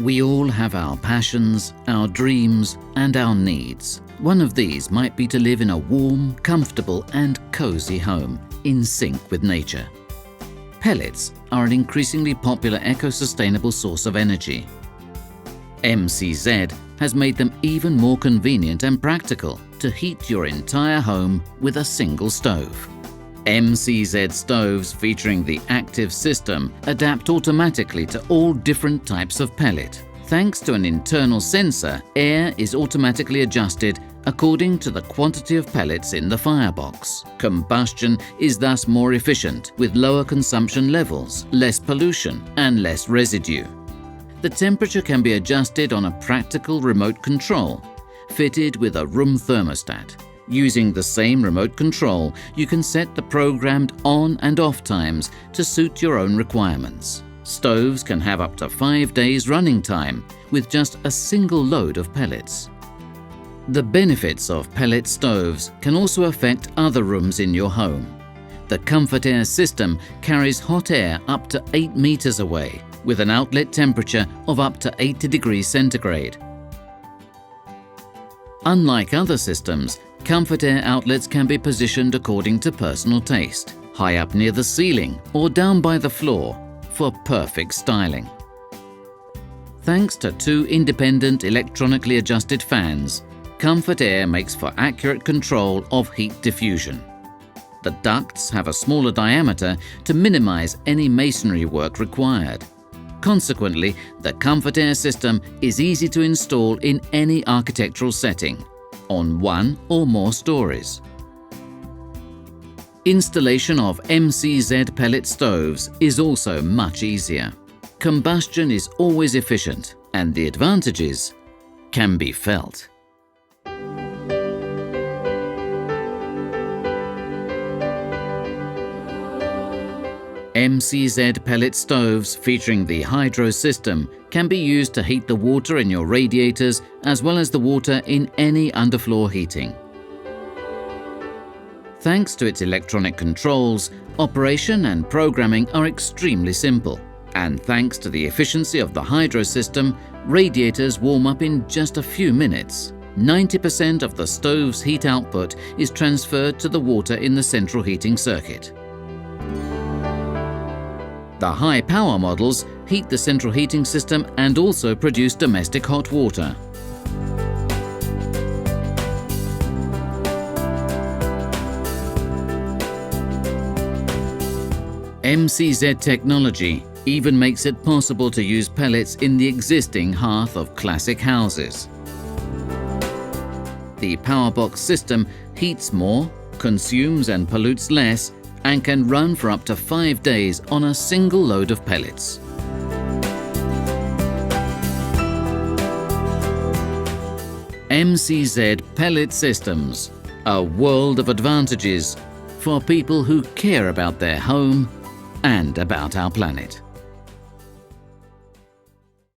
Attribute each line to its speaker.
Speaker 1: We all have our passions, our dreams, and our needs. One of these might be to live in a warm, comfortable, and cozy home, in sync with nature. Pellets are an increasingly popular eco-sustainable source of energy. MCZ has made them even more convenient and practical to heat your entire home with a single stove. MCZ stoves featuring the active system adapt automatically to all different types of pellet. Thanks to an internal sensor, air is automatically adjusted according to the quantity of pellets in the firebox. Combustion is thus more efficient, with lower consumption levels, less pollution, and less residue. The temperature can be adjusted on a practical remote control, fitted with a room thermostat. Using the same remote control, you can set the programmed on and off times to suit your own requirements. Stoves can have up to 5 days running time with just a single load of pellets. The benefits of pellet stoves can also affect other rooms in your home. The Comfort Air system carries hot air up to 8 meters away, with an outlet temperature of up to 80 degrees centigrade. Unlike other systems, Comfort Air outlets can be positioned according to personal taste, high up near the ceiling or down by the floor, for perfect styling. Thanks to 2 independent electronically adjusted fans, Comfort Air makes for accurate control of heat diffusion. The ducts have a smaller diameter to minimize any masonry work required. Consequently, the Comfort Air system is easy to install in any architectural setting, on 1 or more stories. Installation of MCZ pellet stoves is also much easier. Combustion is always efficient, and the advantages can be felt. MCZ pellet stoves featuring the hydro system can be used to heat the water in your radiators as well as the water in any underfloor heating. Thanks to its electronic controls, operation and programming are extremely simple. And thanks to the efficiency of the hydro system, radiators warm up in just a few minutes. 90% of the stove's heat output is transferred to the water in the central heating circuit. The high-power models heat the central heating system and also produce domestic hot water. MCZ technology even makes it possible to use pellets in the existing hearth of classic houses. The Powerbox system heats more, consumes and pollutes less, and can run for up to 5 days on a single load of pellets. MCZ pellet systems, a world of advantages for people who care about their home and about our planet.